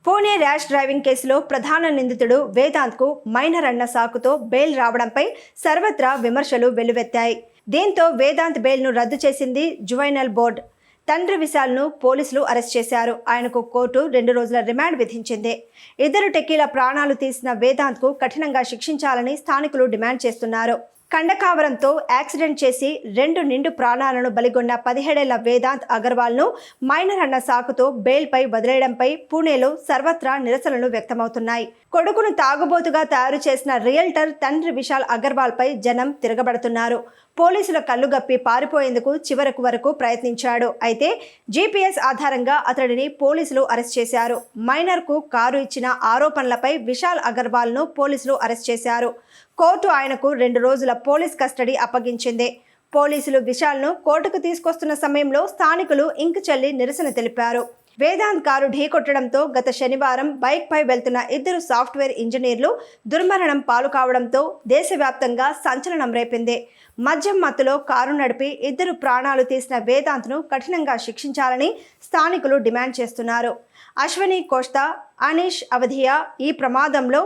Pune rash driving కేసులో ప్రధాన నిందితుడు వేదాంత్కు మైనర్ అన్న సాకుతో బెయిల్ రావడంపై సర్వత్రా విమర్శలు వెల్లువెత్తాయి. దీంతో వేదాంత్ బెయిల్ను రద్దు చేసింది జువైనల్ బోర్డు. తండ్రి విశాల్ను పోలీసులు అరెస్ట్ చేశారు. ఆయనకు కోర్టు 2 రోజుల రిమాండ్ విధించింది. ఇద్దరు టెక్కీల ప్రాణాలు తీసిన వేదాంత్కు కఠినంగా శిక్షించాలని స్థానికులు డిమాండ్ చేస్తున్నారు. కండకావరంతో యాక్సిడెంట్ చేసి 2 నిండు ప్రాణాలను బలిగొన్న 17 ఏళ్ల వేదాంత్ అగర్వాల్ను మైనర్ అన్న సాకుతో బెయిల్పై వదిలేయడంపై పూణేలో సర్వత్రా నిరసనలు వ్యక్తమవుతున్నాయి. కొడుకును తాగుబోతుగా తయారు చేసిన రియల్టర్ తండ్రి విశాల్ అగర్వాల్పై జనం తిరగబడుతున్నారు. పోలీసుల కళ్ళుగప్పి పారిపోయేందుకు చివరకు వరకు ప్రయత్నించాడు. అయితే జీపీఎస్ ఆధారంగా అతడిని పోలీసులు అరెస్ట్ చేశారు. మైనర్కు కారు ఇచ్చిన ఆరోపణలపై విశాల్ అగర్వాల్ను పోలీసులు అరెస్ట్ చేశారు. కోర్టు ఆయనకు 2 రోజుల పోలీస్ కస్టడీ అప్పగించింది. పోలీసులు విశాల్ను కోర్టుకు తీసుకొస్తున్న సమయంలో స్థానికులు ఇంకు చల్లి నిరసన తెలిపారు. వేదాంత్ కారు ఢీకొట్టడంతో గత శనివారం బైక్పై వెళ్తున్న 2 సాఫ్ట్వేర్ ఇంజనీర్లు దుర్మరణం పాలు కావడంతో దేశవ్యాప్తంగా సంచలనం రేపింది. మద్యం మత్తులో కారు నడిపి 2 ప్రాణాలు తీసిన వేదాంత్ను కఠినంగా శిక్షించాలని స్థానికులు డిమాండ్ చేస్తున్నారు. అశ్వనీ కోష్తా, అనీష్ అవధియా ఈ ప్రమాదంలో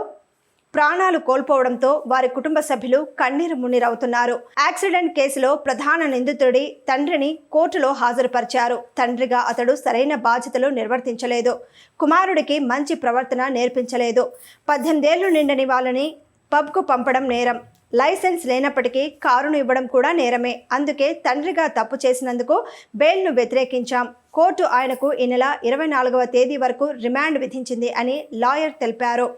ప్రాణాలు కోల్పోవడంతో వారి కుటుంబ సభ్యులు కన్నీరు మున్నీరవుతున్నారు. యాక్సిడెంట్ కేసులో ప్రధాన నిందితుడి తండ్రిని కోర్టులో హాజరుపరిచారు. తండ్రిగా అతడు సరైన బాధ్యతలు నిర్వర్తించలేదు. కుమారుడికి మంచి ప్రవర్తన నేర్పించలేదు. 18 ఏళ్లు నిండని వాళ్ళని పబ్కు పంపడం నేరం. లైసెన్స్ లేనప్పటికీ కారును ఇవ్వడం కూడా నేరమే. అందుకే తండ్రిగా తప్పు చేసినందుకు బెయిల్ను వ్యతిరేకించాం. కోర్టు ఆయనకు ఈ నెల 24వ తేదీ వరకు రిమాండ్ విధించింది అని లాయర్ తెలిపారు.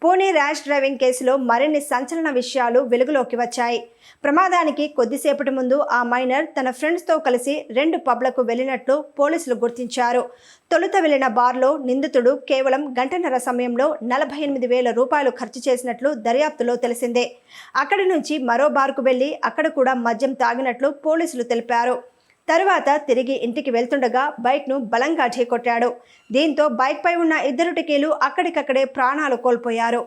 పూణే ర్యాష్ డ్రైవింగ్ కేసులో మరిన్ని సంచలన విషయాలు వెలుగులోకి వచ్చాయి. ప్రమాదానికి కొద్దిసేపటి ముందు ఆ మైనర్ తన ఫ్రెండ్స్తో కలిసి 2 పబ్లకు వెళ్లినట్లు పోలీసులు గుర్తించారు. తొలుత వెళ్లిన బార్లో నిందితుడు కేవలం గంటన్నర సమయంలో 48,000 రూపాయలు ఖర్చు చేసినట్లు దర్యాప్తులో తెలిసిందే. అక్కడి నుంచి మరో బార్కు వెళ్లి అక్కడ కూడా మద్యం తాగినట్లు పోలీసులు తెలిపారు. తరువాత తిరిగి ఇంటికి వెళ్తుండగా బైక్ను బలంగా ఢీకొట్టాడు. దీంతో బైక్పై ఉన్న 2 టెక్కీలు అక్కడికక్కడే ప్రాణాలు కోల్పోయారు.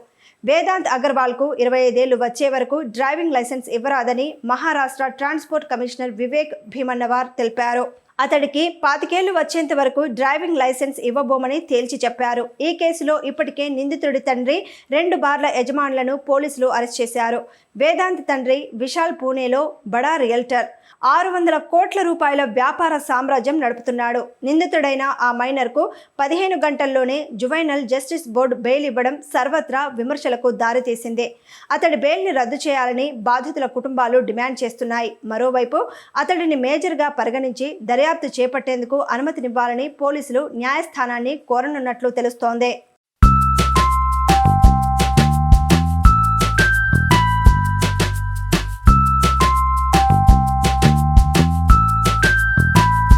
వేదాంత్ అగర్వాల్కు 25 ఏళ్లు వచ్చే వరకు డ్రైవింగ్ లైసెన్స్ ఇవ్వరాదని మహారాష్ట్ర ట్రాన్స్పోర్ట్ కమిషనర్ వివేక్ భీమన్నవార్ తెలిపారు. అతడికి 25 ఏళ్లు వచ్చేంత వరకు డ్రైవింగ్ లైసెన్స్ ఇవ్వబోమని తేల్చి చెప్పారు. ఈ కేసులో ఇప్పటికే నిందితుడి తండ్రి 2 బార్ల యజమానులను పోలీసులు అరెస్ట్ చేశారు. వేదాంత్ తండ్రి విశాల్ పూణేలో బడా రియల్టర్. 600 కోట్ల రూపాయల వ్యాపార సామ్రాజ్యం నడుపుతున్నాడు. నిందితుడైన ఆ మైనర్కు 15 గంటల్లోనే జువైనల్ జస్టిస్ బోర్డు బెయిల్ ఇవ్వడం సర్వత్రా విమర్శలకు దారితీసింది. అతడి బెయిల్ని రద్దు చేయాలని బాధితుల కుటుంబాలు డిమాండ్ చేస్తున్నాయి. మరోవైపు అతడిని మేజర్గా పరిగణించి దర్యాప్తు చేపట్టేందుకు అనుమతినివ్వాలని పోలీసులు న్యాయస్థానాన్ని కోరనున్నట్లు తెలుస్తోంది.